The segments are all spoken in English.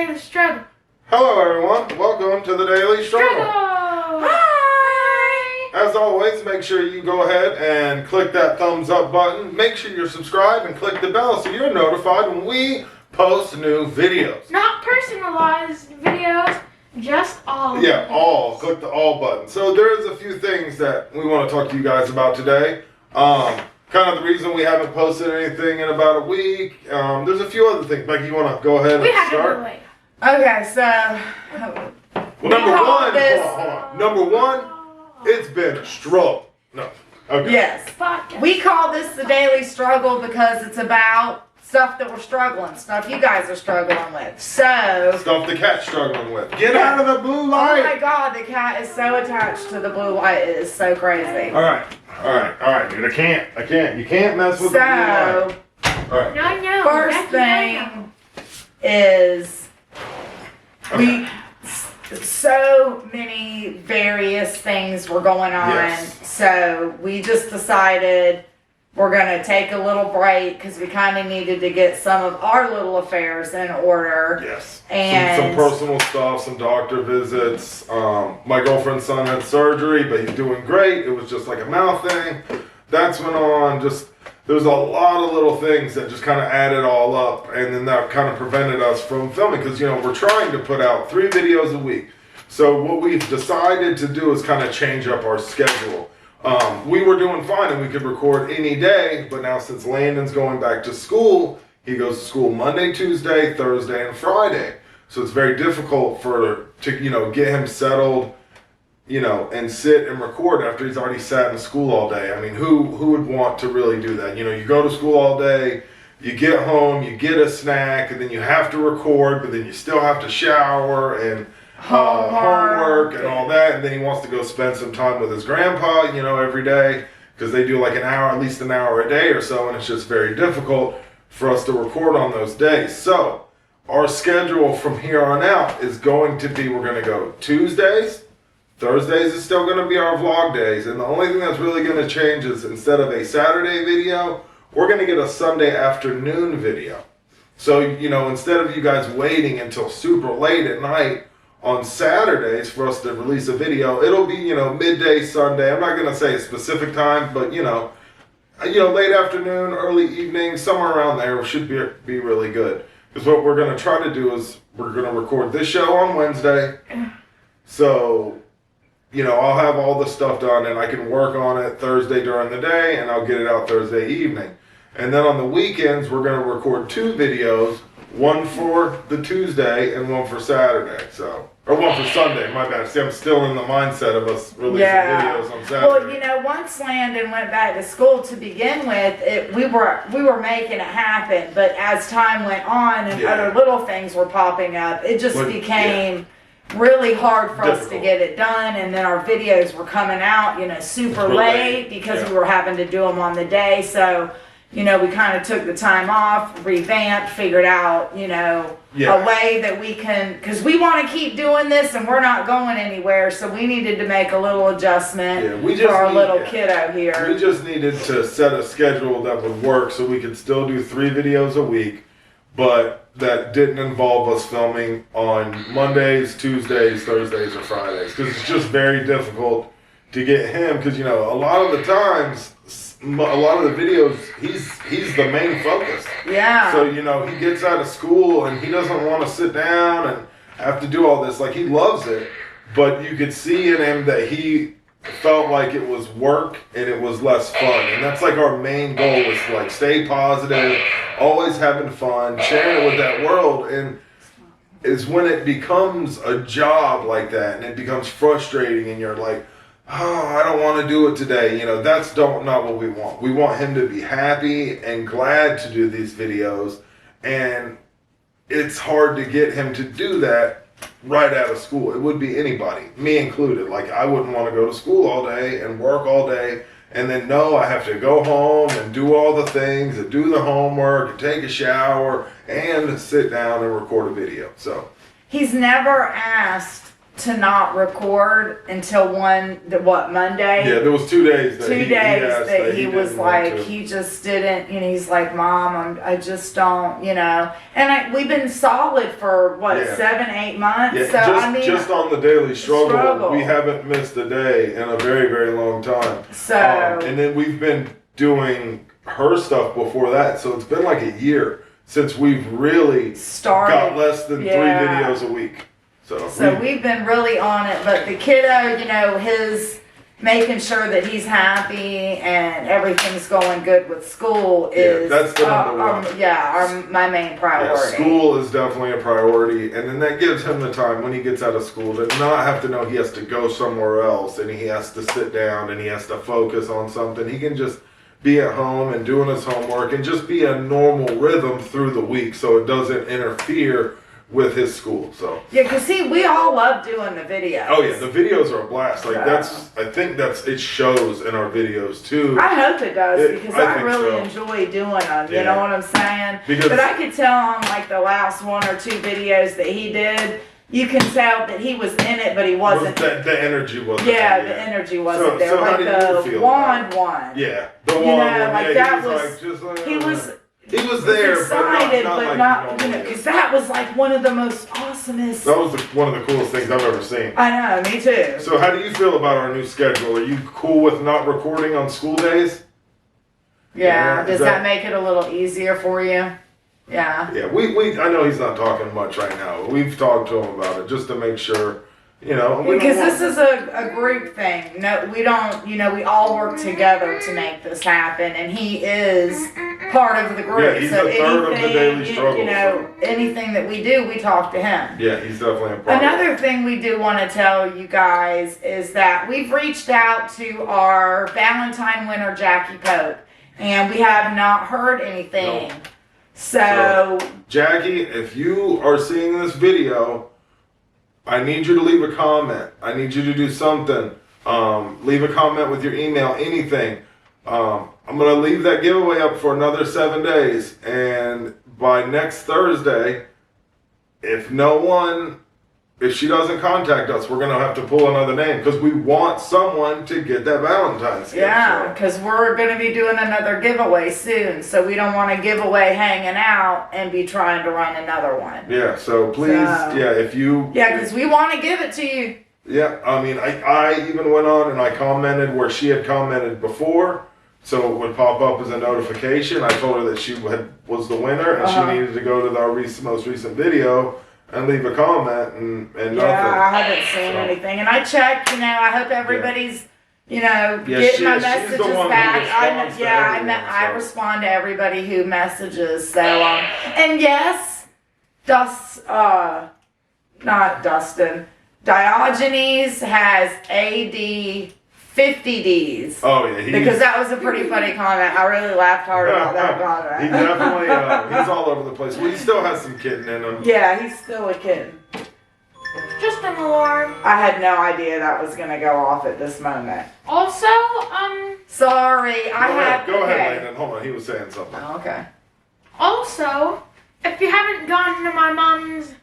Daily Struggle. Hello everyone, welcome to the Daily Struggle. Hi! As always, make sure you go ahead and click that thumbs up button. Make sure you're subscribed and click the bell so you're notified when we post new videos. Not personalized videos, just all. Yeah, all. Click the all button. So there's a few things that we want to talk to you guys about today. Kind of the reason we haven't posted anything in about a week. There's a few other things. Becky, you want to go ahead and start? Okay, so Well, number one, it's been a struggle. No. Okay. Yes, we call this the Daily Struggle because it's about stuff that we're struggling, stuff you guys are struggling with. So Stuff the cat's struggling with. Get out of the blue light. Oh my God, the cat is so attached to the blue light. It is so crazy. All right, dude. I can't. You can't mess with the blue light. All right. No. First thing is so many various things were going on. Yes. So we just decided we're going to take a little break because we kind of needed to get some of our little affairs in order. Yes. And some personal stuff, some doctor visits. My girlfriend's son had surgery, but he's doing great. It was just like a mouth thing. That's went on. There was a lot of little things that just kind of added all up, and then that kind of prevented us from filming because, we're trying to put out 3 videos a week. So what we've decided to do is kind of change up our schedule. We were doing fine and we could record any day, but now since Landon's going back to school, he goes to school Monday, Tuesday, Thursday, and Friday. So it's very difficult to get him settled, and sit and record after he's already sat in school all day. I mean, who would want to really do that? You go to school all day, you get home, you get a snack, and then you have to record, but then you still have to shower and homework and all that, and then he wants to go spend some time with his grandpa, every day, because they do like at least an hour a day or so, and it's just very difficult for us to record on those days. So our schedule from here on out is going to be, we're going to go Tuesdays. Thursdays is still going to be our vlog days, and the only thing that's really going to change is instead of a Saturday video, we're going to get a Sunday afternoon video. So, instead of you guys waiting until super late at night on Saturdays for us to release a video, it'll be, midday Sunday. I'm not going to say a specific time, but, late afternoon, early evening, somewhere around there should be really good. Because what we're going to try to do is we're going to record this show on Wednesday. So, I'll have all the stuff done and I can work on it Thursday during the day and I'll get it out Thursday evening. And then on the weekends, we're going to record 2 videos, one for the Tuesday and one for Saturday. Or one for Sunday, my bad. See, I'm still in the mindset of us releasing videos on Saturday. Well, once Landon went back to school to begin with, we were making it happen. But as time went on and other little things were popping up, it just became really hard for us to get it done. And then our videos were coming out, super late because we were having to do them on the day. So, we kind of took the time off, revamped, figured out, a way that we can, because we want to keep doing this and we're not going anywhere, so we needed to make a little adjustment for our little kiddo here. We just needed to set a schedule that would work so we could still do 3 videos a week, but that didn't involve us filming on Mondays, Tuesdays, Thursdays, or Fridays, because it's just very difficult to get him, because, a lot of the times, a lot of the videos, he's the main focus. Yeah. So, he gets out of school and he doesn't want to sit down and have to do all this. Like, he loves it, but you could see in him that he felt like it was work and it was less fun. And that's like our main goal is to like stay positive, always having fun, sharing it with that world. And it's when it becomes a job like that and it becomes frustrating and you're like, oh, I don't want to do it today. That's not what we want. We want him to be happy and glad to do these videos. And it's hard to get him to do that right out of school. It would be anybody, me included. Like, I wouldn't want to go to school all day and work all day. And then, I have to go home and do all the things and do the homework and take a shower and sit down and record a video. So he's never asked to not record until Monday? Yeah, there was 2 days that he was like, he just didn't, he's like, Mom, I just don't, and we've been solid for 7, 8 months. Yeah, so just on the daily struggle, we haven't missed a day in a very, very long time. So, and then we've been doing her stuff before that, so it's been like a year since we've really got less than 3 videos a week. So we've been really on it, but the kiddo, his making sure that he's happy and everything's going good with school is that's the number one. My main priority. Yeah, school is definitely a priority, and then that gives him the time when he gets out of school to not have to know he has to go somewhere else and he has to sit down and he has to focus on something. He can just be at home and doing his homework and just be a normal rhythm through the week so it doesn't interfere with his school. So because we all love doing the videos. Oh yeah, the videos are a blast. Like I think it shows in our videos too. I hope it does because I really enjoy doing them. You know what I'm saying? But I could tell on like the last 1 or 2 videos that he did, you can tell that he was in it, but he wasn't. The energy wasn't. Yeah, the energy wasn't there. So like the wand one. Yeah, the wand one. Like that was. He was there, excited, but not because that was like one of the most awesomest. That was one of the coolest things I've ever seen. I know, me too. So how do you feel about our new schedule? Are you cool with not recording on school days? Yeah. Does that make it a little easier for you? Yeah. Yeah, I know he's not talking much right now. We've talked to him about it just to make sure. Because this is a group thing. No, we don't. We all work together to make this happen, and he is part of the group. Yeah, he's a third of the daily struggle. Anything that we do, we talk to him. Yeah, he's definitely a part. Another thing we do want to tell you guys is that we've reached out to our Valentine winner, Jackie Pope, and we have not heard anything. No. So, Jackie, if you are seeing this video, I need you to leave a comment. I need you to do something. Leave a comment with your email, anything. I'm going to leave that giveaway up for another 7 days. And by next Thursday, if she doesn't contact us, we're going to have to pull another name because we want someone to get that Valentine's gift. Yeah, because we're going to be doing another giveaway soon. So we don't want a giveaway hanging out and be trying to run another one. Yeah, so please, if you... Yeah, because we want to give it to you. Yeah, I mean, I even went on and I commented where she had commented before. So it would pop up as a notification. I told her that she was the winner and she needed to go to our most recent video and leave a comment and nothing. Yeah, I haven't seen anything. And I checked, I hope everybody's, getting my messages back. I respond to everybody who messages. So, and yes, not Dustin, Diogenes has AD 50 Ds. Oh yeah, because that was a pretty funny comment. I really laughed hard about that comment. He definitely, he's all over the place. Well, he still has some kitten in him. Yeah, he's still a kitten. Just an alarm. I had no idea that was gonna go off at this moment. Also, sorry, Go ahead, Landon. Hold on, he was saying something. Oh, okay. Also, if you haven't gone to my mom's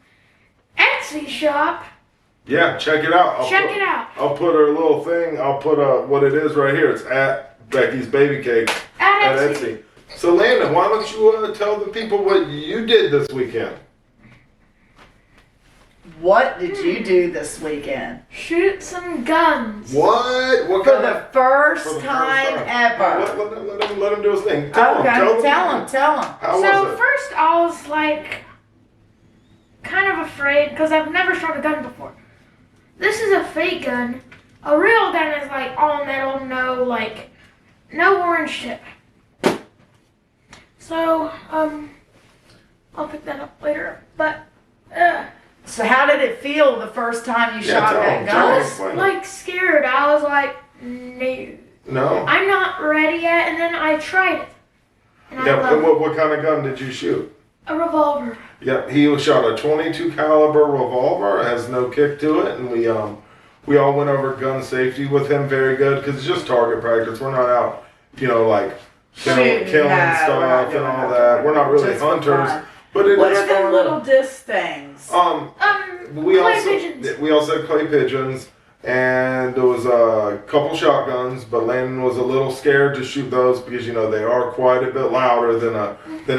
Etsy shop. Yeah, check it out. I'll put her little thing. I'll put what it is right here. It's at Becky's Baby Cake at Etsy. So Landon, why don't you tell the people what you did this weekend? What did you do this weekend? Shoot some guns. What? For the first time ever. Let him do his thing. Tell him. How was it? First I was like kind of afraid because I've never shot a gun before. This is a fake gun. A real gun is like all metal, no orange tip. So, I'll pick that up later. But, So how did it feel the first time you shot that gun? I was scared. I was like, no. I'm not ready yet. And then I tried it. And what kind of gun did you shoot? A revolver. Yeah, he shot a .22 caliber revolver. It has no kick to it, and we all went over gun safety with him. Very good, because it's just target practice. We're not out, killing stuff and all that. We're not really hunters. But it What is are them fun. little disc things? Clay pigeons. We also had clay pigeons, and there was a couple shotguns. But Landon was a little scared to shoot those because they are quite a bit louder than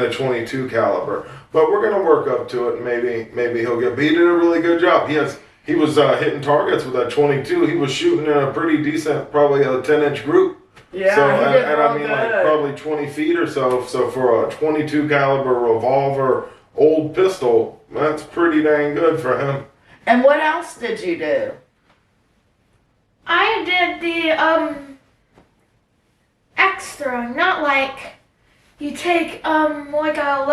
a 22 caliber. But we're gonna work up to it. And maybe he'll get. But he did a really good job. He was hitting targets with that 22. He was shooting in a pretty decent, probably a 10-inch group. Yeah, So, he did and I mean, like probably 20 feet or so. So for a 22 caliber revolver, old pistol, that's pretty dang good for him. And what else did you do? I did the axe throwing, not like you take like a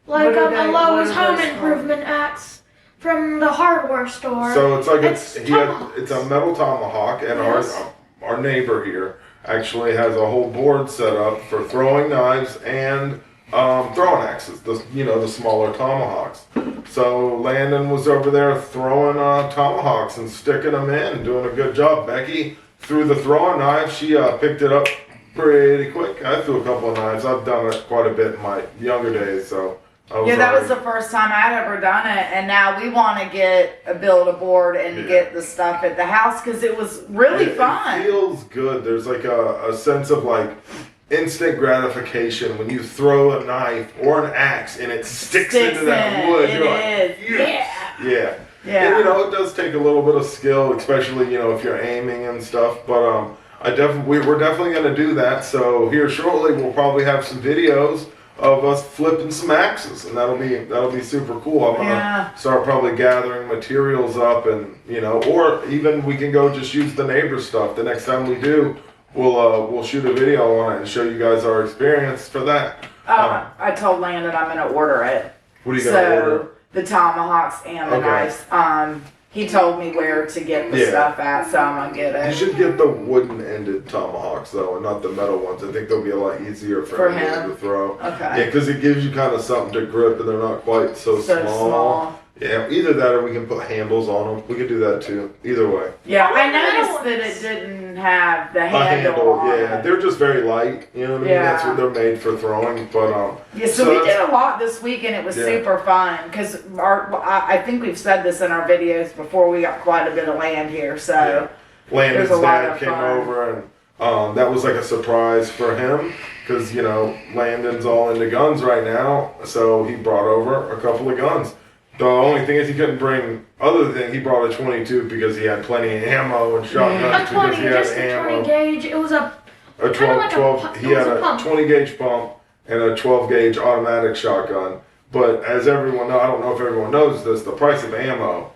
What are Lowe's those home called? improvement axe from the hardware store. So it's like It's it's tomahawks. a metal tomahawk, and Yes. our neighbor here actually has a whole board set up for throwing knives and throwing axes. The smaller tomahawks. So Landon was over there throwing tomahawks and sticking them in, doing a good job. Becky threw the throwing knife. She picked it up pretty quick. I threw a couple of knives. I've done it quite a bit in my younger days, so. That was the first time I'd ever done it, and now we want to build a board and get the stuff at the house because it was really fun. It feels good. There's like a sense of like instant gratification when you throw a knife or an axe and it sticks into that wood. You're like, yes. Yeah. And it does take a little bit of skill, especially if you're aiming and stuff. But we're definitely going to do that. So here shortly we'll probably have some videos of us flipping some axes, and that'll be super cool. I'm gonna start probably gathering materials up, and or even we can go just use the neighbor's stuff. The next time we do, we'll shoot a video on it and show you guys our experience for that. I told Landon I'm going to order it. What are you gonna order? The tomahawks and the knives. He told me where to get the stuff at, so I'm gonna get it. You should get the wooden-ended tomahawks though, and not the metal ones. I think they'll be a lot easier for him to throw. Okay. Yeah, because it gives you kind of something to grip, and they're not quite so small. Yeah, either that or we can put handles on them. We could do that too. Either way. Yeah, I noticed that it didn't have the handle on it. They're just very light. You know what I mean? Yeah. That's what they're made for throwing. But so we did a lot this week, and it was super fun because I think we've said this in our videos before. We got quite a bit of land here, so Landon's dad came over, and that was like a surprise for him because Landon's all into guns right now, so he brought over a couple of guns. The only thing is he couldn't bring other than he brought a 22 because he had plenty of ammo and shotguns A 20, because he had just a ammo. 20 gauge. It was a 12. He had a 20 gauge pump and a 12 gauge automatic shotgun. But as everyone knows, I don't know if everyone knows this, the price of ammo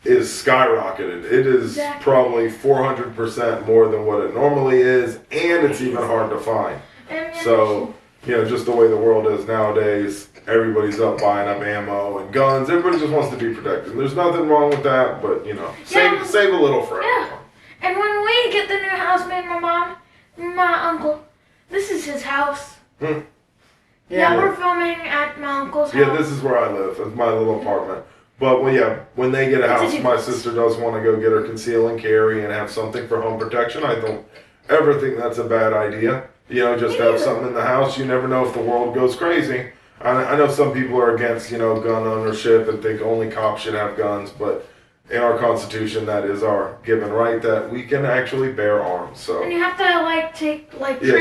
is skyrocketed. It is probably 400% more than what it normally is, and it's even hard to find. So, just the way the world is nowadays, everybody's up buying up ammo and guns. Everybody just wants to be protected. There's nothing wrong with that, but save a little for everyone. And when we get the new house, me and my mom, my uncle, this is his house. Yeah, we're filming at my uncle's house. Yeah, this is where I live. It's my little apartment. But when they get a house, my sister does want to go get her conceal and carry and have something for home protection. I don't ever think that's a bad idea. Just have something in the house. You never know if the world goes crazy. I know some people are against, gun ownership and think only cops should have guns, but in our Constitution, that is our given right that we can actually bear arms. So. And you have to take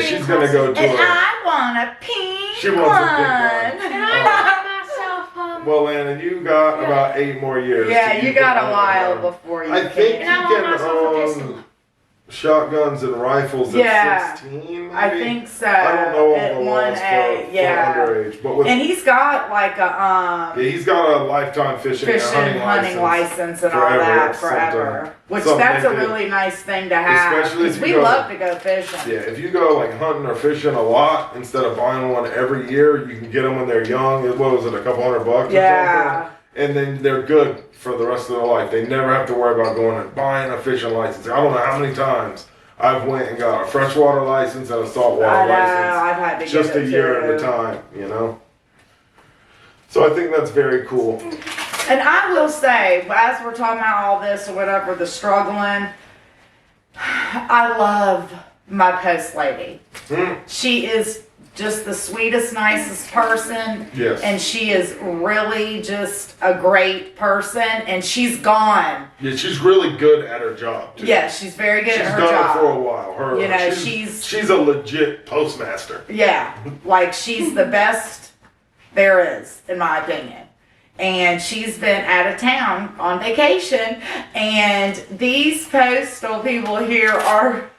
she's gonna go to. And I want a pink She wants a pink one. And I want myself. Well, Landon, you got about 8 more years. Yeah, you got a while before you. I think you And I want can myself a pistol. shotguns and rifles at 16, maybe? I think so. I don't know all At the laws for underage, but and he's got like a he's got a lifetime fishing and hunting license and all that forever. Which that's a really nice thing to have. Especially because we love to go fishing. Yeah, if you go hunting or fishing a lot instead of buying one every year, you can get them when they're young. What was it, a couple $100 or something? And then they're good for the rest of their life. They never have to worry about going and buying a fishing license. I don't know how many times I've went and got a freshwater license and a saltwater license. I've had to just get a year at a time, So I think that's very cool. And I will say, as we're talking about all this or whatever, the struggling, I love my post lady. She is just the sweetest, nicest person. Yes. And she is really just a great person. And she's gone. Yeah, she's really good at her job, too. Yeah, she's very good at her job. She's done it for a while. You know, she's a legit postmaster. Yeah, like she's the best there is, in my opinion. And she's been out of town on vacation, and these postal people here are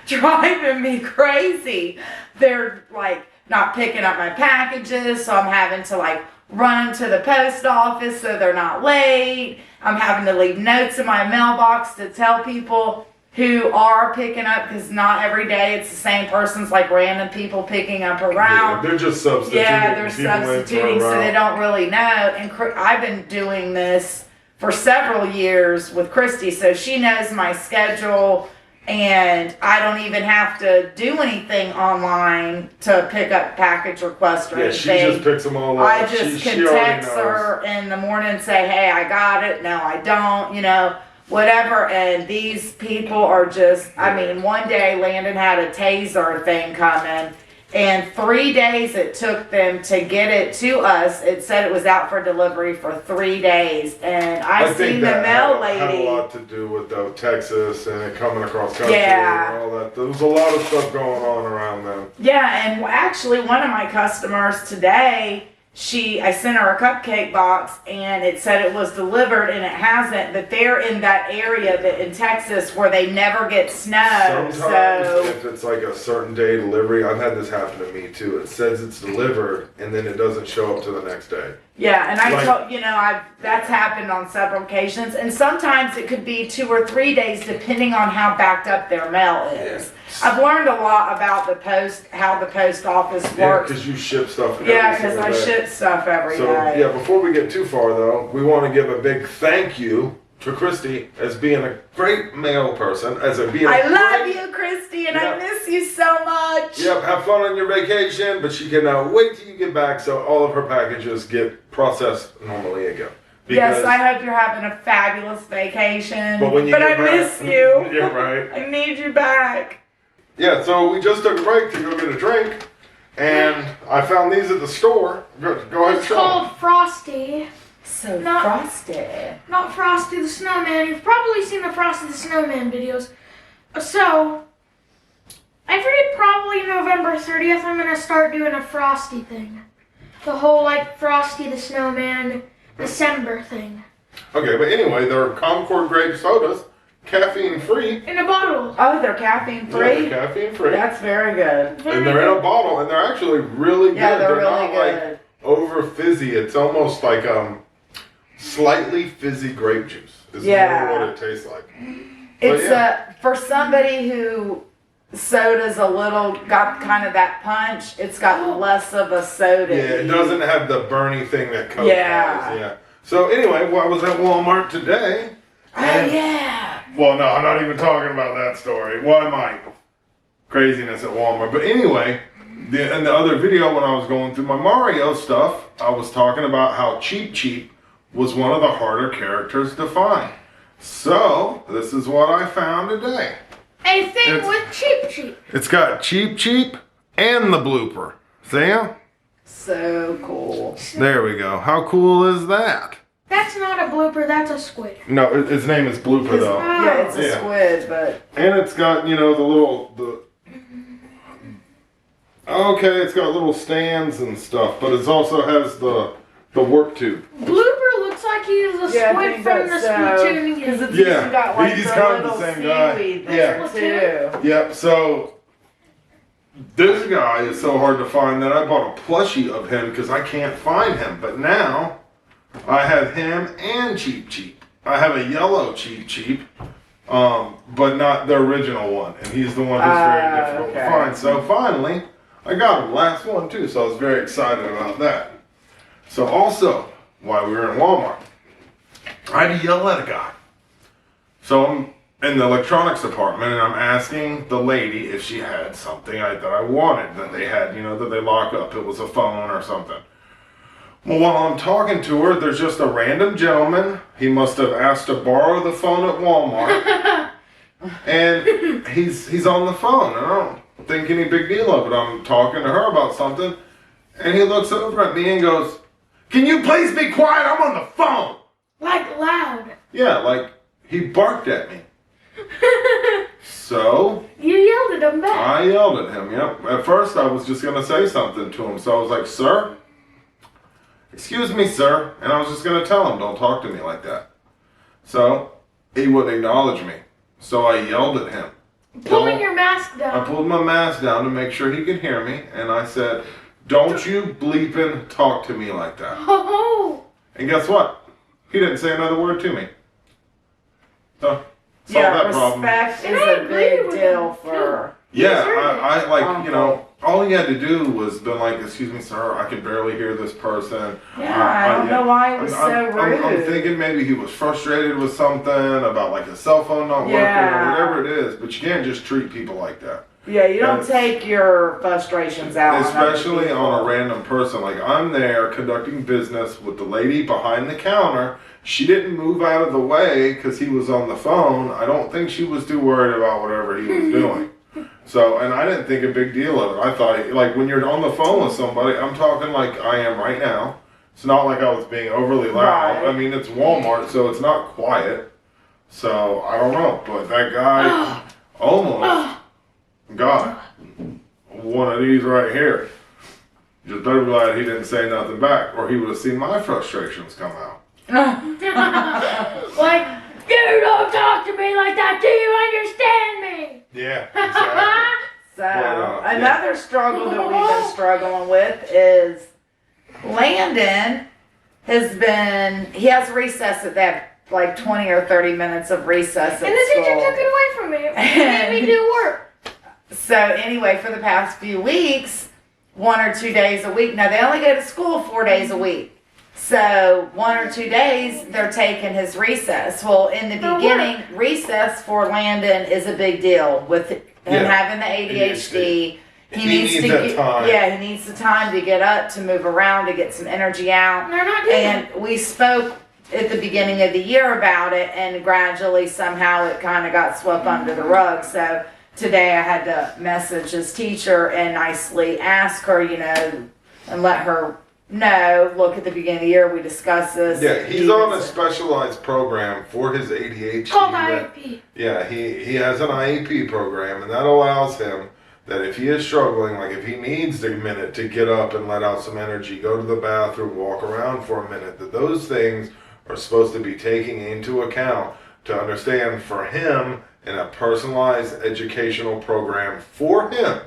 driving me crazy. They're like not picking up my packages, so I'm having to like run them to the post office so they're not late. I'm having to leave notes in my mailbox to tell people who are picking up, because not every day it's the same person's, like random people picking up around. Yeah, they're just substituting. Yeah, they're substituting, so they don't really know. And I've been doing this for several years with Christy, so she knows my schedule, and I don't even have to do anything online to pick up package requests or anything. She just picks them all up. I just can text her in the morning and say, hey, I got it. No, I don't, you know. Whatever, and these people are just, I mean, one day Landon had a taser thing coming, and 3 days it took them to get it to us. It said it was out for delivery for 3 days, and I seen the mail lady. Had a lot to do with Texas and it coming across country Yeah. and all that. There was a lot of stuff going on around them. Yeah, and actually one of my customers today, I sent her a cupcake box and it said it was delivered, and it hasn't, but they're in that area in Texas where they never get snow. Sometimes So if it's like a certain day delivery, I've had this happen to me too. It says it's delivered and then it doesn't show up to the next day. yeah, and that's happened on several occasions, and sometimes it could be 2 or 3 days depending on how backed up their mail is. Yeah. I've learned a lot about how the post office Yeah, works. because you ship stuff every Yeah, because single I day. ship stuff every So, day. yeah, before we get too far though, we want to give a big thank you to Christy as being a great mail person, I love you, Christy, and I miss you so much. Yep, have fun on your vacation, but she cannot wait till you get back so all of her packages get processed normally again. Yes, I hope you're having a fabulous vacation. But when you I get back, miss you. Yeah, right. I need you back. Yeah, so we just took a break to go get a drink, and I found these at the store. Go ahead. It's called Frosty. So Not- frosty. Not Frosty the Snowman. You've probably seen the Frosty the Snowman videos. So, every probably November 30th, I'm going to start doing a Frosty thing. The whole, like, Frosty the Snowman December thing. Okay, but anyway, they're Concord grape sodas, caffeine free. In a bottle. Oh, they're caffeine Yeah, free? they're caffeine free. That's very good. And they're in a bottle, and they're actually really good. Yeah, they're really not good. like over fizzy. It's almost like slightly fizzy grape juice. Is Yeah. more what it tastes like. It's yeah. for somebody who soda's got kind of that punch. It's got less of a soda. Yeah, it doesn't have the burny thing that Coke Yeah. has. Yeah. So anyway, I was at Walmart today. Oh yeah. Well, no, I'm not even talking about that story. Well, I might. Craziness at Walmart. But anyway, in the other video when I was going through my Mario stuff, I was talking about how Cheep was one of the harder characters to find. So, this is what I found today. A thing with Cheep. It's got Cheep and the blooper. See ya? So cool. There we go. How cool is that? That's not a blooper, that's a squid. No, his name is Blooper though. Yeah, it's a Yeah. squid, but And it's got, it's got little stands and stuff, but it also has the work tube. Blooper looks like he's a squid from the Splatoon because game. it's Yeah, got like he's the kind of the little same guy. seaweed Yeah. there too. Yep, so this guy is so hard to find that I bought a plushie of him because I can't find him. But now I have him and Cheep. I have a yellow Cheep, but not the original one. And he's the one that's very difficult to find. So finally, I got him. Last one too, so I was very excited about that. So also, while we were in Walmart, I had to yell at a guy. So I'm in the electronics department, and I'm asking the lady if she had something that I wanted, that they had, that they lock up. It was a phone or something. Well, while I'm talking to her, there's just a random gentleman. He must have asked to borrow the phone at Walmart. And he's on the phone. And think any big deal of it. I'm talking to her about something, and he looks over at me and goes, "Can you please be quiet? I'm on the phone." Like loud. Yeah, like he barked at me. So You yelled at him back. I yelled at him, yep. At first I was just gonna say something to him. So I was like, "Sir, excuse me, sir." And I was just gonna tell him, "Don't talk to me like that." So he wouldn't acknowledge me. So I yelled at him. Pulling your mask I down. pulled my mask down to make sure he could hear me. And I said, "Don't you bleeping talk to me like that." Oh. And guess what? He didn't say another word to me. So, solved Yeah, that problem. respect And is I a agree big with deal him, for. Yeah, Sure. I like, you know, all he had to do was been like, "Excuse me, sir, I can barely hear this person." Yeah, I don't know why it was so rude. I'm thinking maybe he was frustrated with something about like his cell phone not working Yeah. or whatever it is, but you can't just treat people like that. Yeah, you don't That's- take your frustrations out on other Especially people. on a random person. Like I'm there conducting business with the lady behind the counter. She didn't move out of the way because he was on the phone. I don't think she was too worried about whatever he was doing. So, and I didn't think a big deal of it. I thought, like, when you're on the phone with somebody, I'm talking like I am right now. It's not like I was being overly loud. Right. I mean, it's Walmart, so it's not quiet. So, I don't know. But that guy almost got one of these right here. Just better be glad he didn't say nothing back, or he would have seen my frustrations come out. Like, you don't talk to me like that. Do you understand me? Yeah, exactly. So, yeah. another struggle that we've been struggling with is Landon he has recess at that, like 20 or 30 minutes of recess at And the school. teacher took it away from me. It made me do work. So anyway, for the past few weeks, 1 or 2 days a week. Now they only go to school 4 days a week. So 1 or 2 days they're taking his recess. Well, in the For beginning, recess for Landon is a big deal with him Yeah. having the ADHD. He needs that time. Yeah, he needs the time to get up, to move around, to get some energy out. And they're not doing And we spoke at the beginning of the year about it, and gradually somehow it kind of got swept under the rug. So today I had to message his teacher and nicely ask her, you know, and let her know, look, at the beginning of the year we discussed this. Yeah, he's on a specialized program for his ADHD. called that- IEP. Yeah, he has an IEP program, and that allows him that if he is struggling, like if he needs a minute to get up and let out some energy, go to the bathroom, walk around for a minute, that those things are supposed to be taking into account to understand for him in a personalized educational program for him.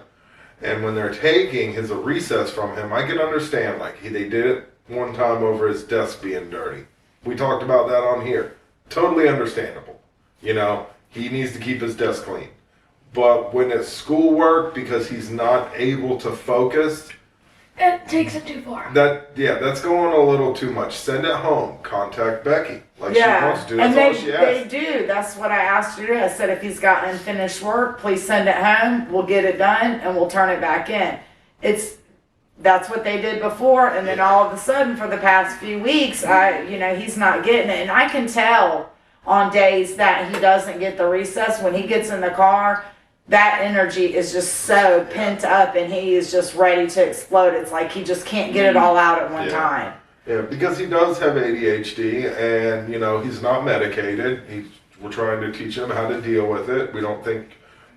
And when they're taking his recess from him, I can understand, like they did it one time over his desk being dirty. We talked about that on here. Totally understandable. You know, he needs to keep his desk clean. But when it's schoolwork, because he's not able to focus, It takes it too far. that's going a little too much. Send it home. Contact Becky. Like she wants to do. That's and all she they asks. do. That's what I asked her to do. I said, if he's got unfinished work, please send it home. We'll get it done, and we'll turn it back in. That's what they did before, and then all of a sudden, for the past few weeks, he's not getting it, and I can tell on days that he doesn't get the recess. When he gets in the car, that energy is just so pent up, and he is just ready to explode. It's like he just can't get it all out at one time. Yeah, because he does have ADHD, and he's not medicated. We're trying to teach him how to deal with it. We don't think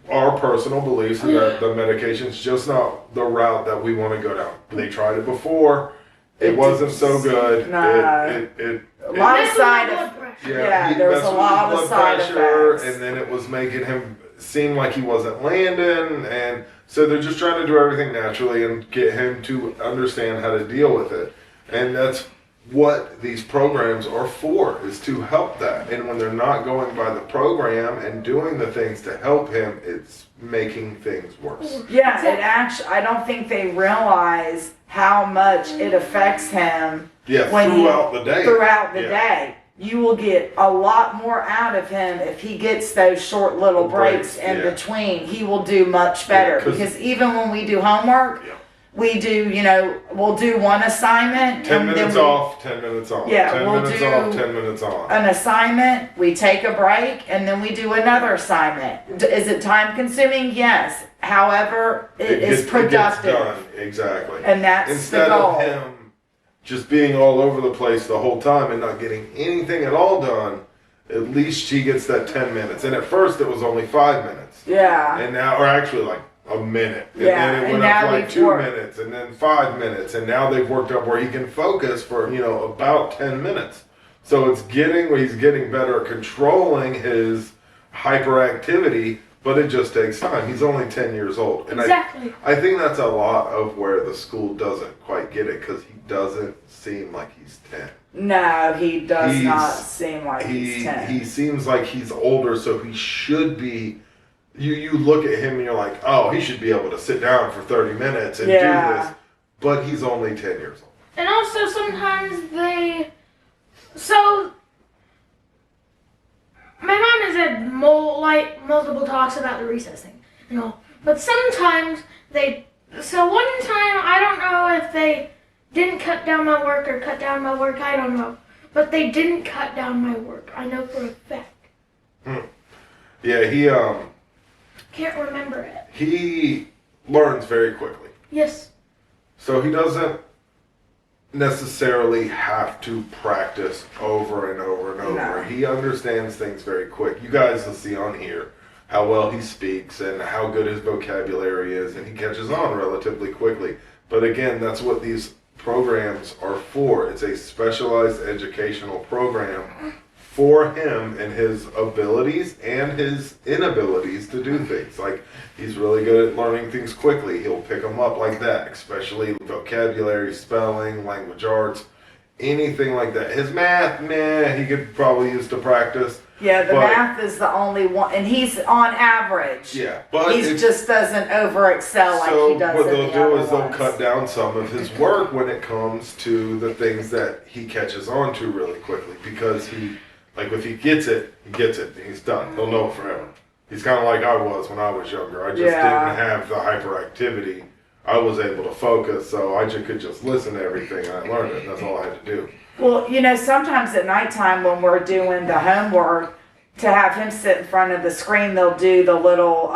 our personal beliefs are that the medication's just not the route that we want to go down. They tried it before. It wasn't so good. No. A lot of Messed with side my of- blood pressure. Yeah, he there was messed a with lot his of blood side pressure, effects. and then it was making him seem like he wasn't landing, and so they're just trying to do everything naturally and get him to understand how to deal with it. And that's what these programs are for, is to help that. And when they're not going by the program and doing the things to help him, it's making things worse. Yeah, it actually, I don't think they realize how much it affects him. Yeah, when throughout the day. Throughout the Yeah. day. You will get a lot more out of him if he gets those short little breaks in yeah. between. He will do much better, Yeah, 'cause- because even when we do homework, Yeah. we do, we'll do one assignment. 10 and minutes then off, 10 minutes on. Yeah, 10 we'll minutes do off, 10 minutes on. an assignment, we take a break, and then we do another assignment. Is it time consuming? Yes. However, it is productive. It gets done, exactly. And that's Instead the goal. of him just being all over the place the whole time and not getting anything at all done, at least she gets that 10 minutes. And at first it was only 5 minutes. Yeah. And now, or actually like a minute. And Yeah, then it and went up now to like we've 2 worked- minutes and then 5 minutes. And now they've worked up where he can focus for, about 10 minutes. So he's getting better at controlling his hyperactivity, but it just takes time. He's only 10 years old. And Exactly. I think that's a lot of where the school doesn't quite get it because he doesn't seem like he's 10. No, he does He's- not seem like he's 10. He seems like he's older, so he should be. You look at him and you're like, oh, he should be able to sit down for 30 minutes and do this. But he's only 10 years old. And also sometimes so my mom has had multiple talks about the recess thing, but sometimes so one time, I don't know if they didn't cut down my work or cut down my work, I don't know. But they didn't cut down my work. I know for a fact. Yeah, he Can't remember it. he learns very quickly. Yes. So he doesn't necessarily have to practice over and over and over. No. He understands things very quick. You guys will see on here how well he speaks and how good his vocabulary is, and he catches on relatively quickly. But again, that's what these programs are for. It's a specialized educational program for him and his abilities and his inabilities to do things. Like, he's really good at learning things quickly. He'll pick them up like that, especially vocabulary, spelling, language arts, anything like that. His math, he could probably use to practice. Yeah, the But- math is the only one, and he's on average. Yeah, but He just doesn't over excel like so he does what in they'll the do other is they'll ones. cut down some of his work when it comes to the things that he catches on to really quickly, because if he gets it, and he's done. He'll know it forever. He's kind of like I was when I was younger. I just didn't have the hyperactivity. I was able to focus, so I could just listen to everything and I learned it. That's all I had to do. Well, sometimes at nighttime when we're doing the homework, to have him sit in front of the screen, they'll do the little,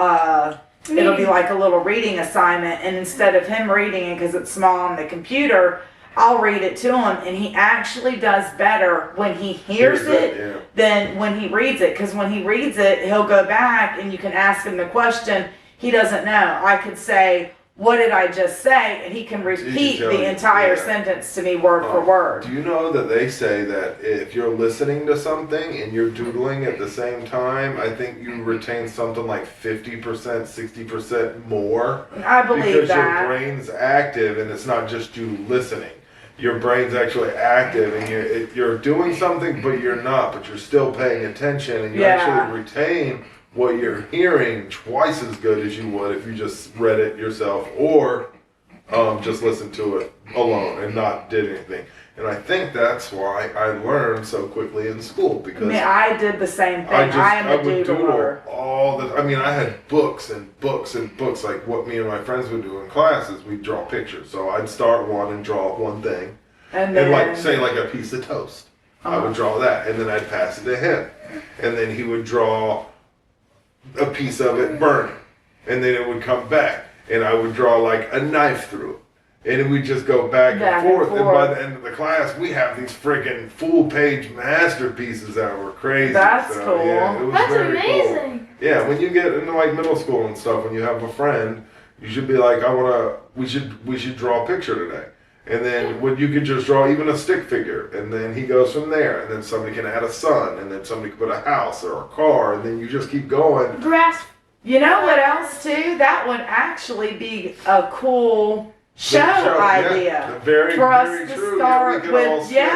it'll be like a little reading assignment, and instead of him reading it because it's small on the computer, I'll read it to him, and he actually does better when he hears it than when he reads it, because when he reads it, he'll go back and you can ask him the question he doesn't know. I could say, what did I just say? And he can repeat the entire sentence to me word for word. Do you know that they say that if you're listening to something and you're doodling at the same time, I think you retain something like 50%, 60% more? I believe because that. Your brain's active and it's not just you listening. Your brain's actually active and you're doing something, but you're not, but you're still paying attention, and you actually retain what you're hearing twice as good as you would if you just read it yourself or just listened to it alone and not did anything. And I think that's why I learned so quickly in school, because I did the same thing. I am a would doodler. I had books and books and books, like what me and my friends would do in classes. We'd draw pictures. So I'd start one and draw one thing. And like, say like a piece of toast. I would draw that, and then I'd pass it to him. And then he would draw a piece of it burning, and then it would come back, and I would draw like a knife through it, and we'd just go back and forth. And by the end of the class, we have these freaking full-page masterpieces that were crazy. That's cool. Yeah, it was That's very amazing. Cool. Yeah, when you get into like middle school and stuff, when you have a friend, you should be like, we should draw a picture today. And then when you could just draw even a stick figure, and then he goes from there, and then somebody can add a sun, and then somebody can put a house or a car, and then you just keep going. Grass. You know what else too? That would actually be a cool show idea. Yeah, very, for us very to true. start we could all with, sketch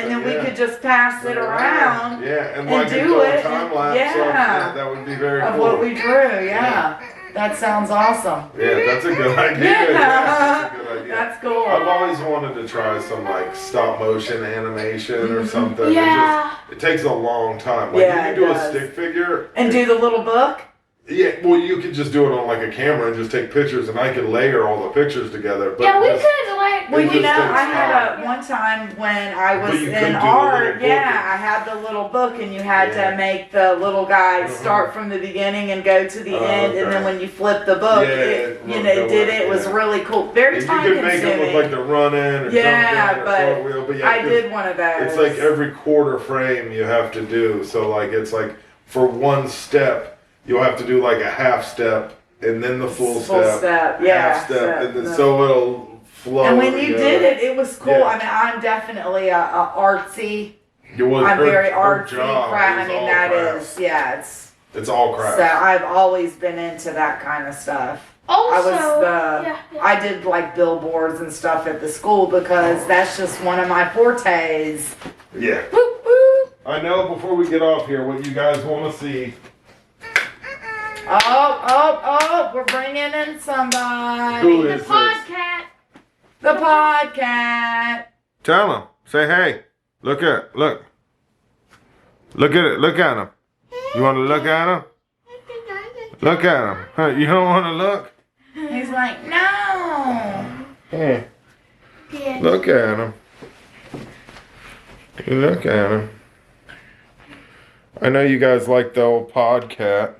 and then something, we could just pass it around. Yeah, and and like do a it, time lapse. That would be very of cool. what we drew. Yeah. That sounds awesome. Yeah, that's a good idea. Yeah. That's a good idea. That's cool. I've always wanted to try some like stop motion animation or something. Yeah. It takes a long time. Like Yeah, you can do it a does. stick figure And do the little book. Yeah, well, you could just do it on like a camera and just take pictures, and I could layer all the pictures together. But Yeah, we just, could like. Well, you know, takes I had time. one time when I was But you could in do the art, little book. I had the little book and you had Yeah. to make the little guy start from the beginning and go to the end, and then okay. when you flip the book, Yeah, it, you go know, did on, it was yeah. really cool. Very And you time could make consuming. it look like the run in or Yeah, jump in or but cartwheel, but yeah, I 'cause did one of those. it's like every quarter frame you have to do. So like it's like for one step, you'll have to do like a half step and then the full step, yeah. half step, and then so it'll flow. And when you together. did it, it was cool. Yeah. I mean, I'm definitely a artsy. It was I'm her- very her artsy. job Craft. I is mean, all that craft. is, yeah, It's all crap. So I've always been into that kind of stuff. Also, I was yeah. I did like billboards and stuff at the school because that's just one of my fortes. Yeah. Whoop, whoop. I know before we get off here what you guys want to see. Oh, we're bringing in somebody. Who The is this? PODCAT. The PODCAT. Tell him. Say hey. Look at it. Look. Look at it. Look at him. You want to look at him? Look at him. Huh, you don't want to look? He's like, no. Hey. Yeah. Look at him. You look at him. I know you guys like the old PODCAT.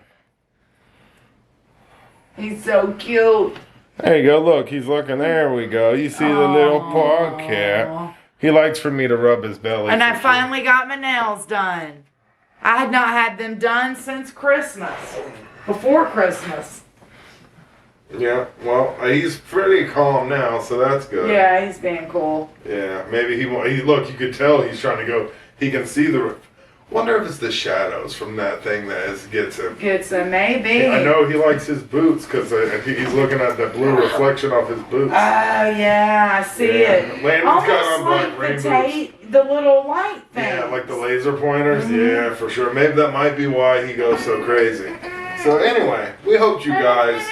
He's so cute. There you go. Look, he's looking. There we go. You see the little PODCAT. He likes for me to rub his belly. And I for sure. finally got my nails done. I had not had them done since Christmas. Before Christmas. Yeah, well, he's pretty calm now, so that's good. Yeah, he's being cool. Yeah, maybe he look, you could tell he's trying to go, he can see wonder if it's the shadows from that thing that gets him. Gets him, maybe. I know he likes his boots because he's looking at the blue reflection off his boots. Oh, yeah, I see it. Landon's got on Almost black like rain boots. the little light thing. Yeah, like the laser pointers. Yeah, for sure. Maybe that might be why he goes so crazy. So anyway, we hope you guys,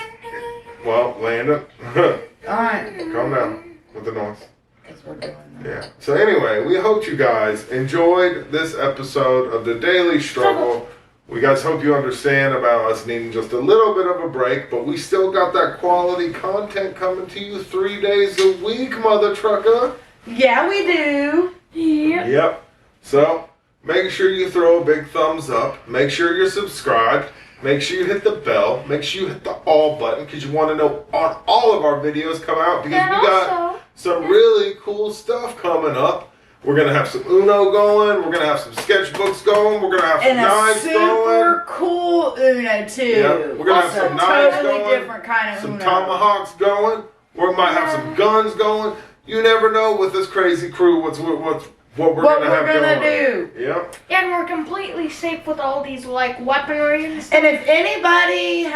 well, Landon, Alright. calm down with the noise. Because we're doing that. Yeah. So anyway, we hope you guys enjoyed this episode of The Daily Struggle. We guys hope you understand about us needing just a little bit of a break, but we still got that quality content coming to you 3 days a week, mother trucker. Yeah, we do. Yep. Yep. So make sure you throw a big thumbs up. Make sure you're subscribed. Make sure you hit the bell. Make sure you hit the all button because you want to know on all of our videos come out because And we got also, some really cool stuff coming up. We're going to have some Uno going. We're going to have some sketchbooks going. We're going to have some And a knives super going. cool Uno, too. Yep, we're gonna have Also, some knives totally going, different kind of Some Uno. tomahawks going. We might have some guns going. You never know with this crazy crew what we're What going to we're have gonna going. do. Yep. and we're completely safe with all these like weaponry and stuff. And if anybody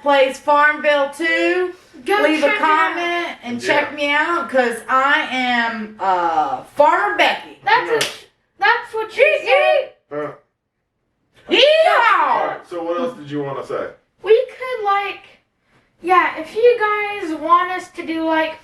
plays Farmville 2, Go leave a check it comment and check me out because I am Farmer Becky. That's what she said. Yeehaw! Alright, so what else did you want to say? We could if you guys want us to do like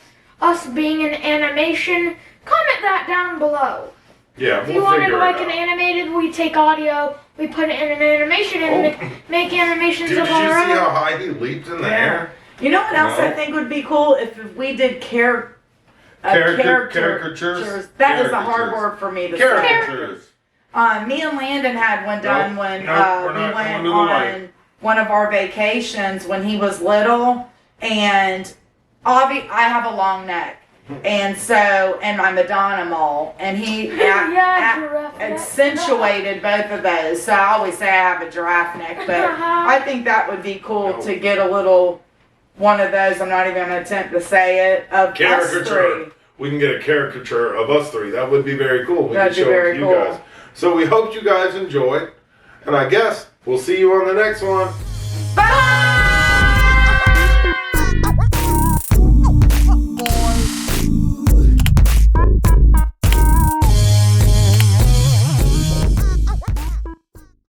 us being an animation, comment that down below. Yeah, If we'll you wanted figure like it an out. animated, we take audio, we put it in an animation and make animations Dude, of did you see our how own. high he leaped in the Yeah. air? You know what else I No. think would be cool if we did caricatures. That is a hard Caricatures. word for me to say. Caricatures. Me and Landon had one done Nope, when nope, we're we not went going to the light. on one of our vacations when he was little, and I have a long neck, and my Madonna mole, and he Giraffe. accentuated both of those. So I always say I have a giraffe neck, but I think that would be cool to get a little one of those. I'm not even going to attempt to say it of us Caricature. three. We can get a caricature of us three. That would be very cool. We That'd can be show it very to you cool. guys. So we hope you guys enjoyed. And I guess we'll see you on the next one. Bye.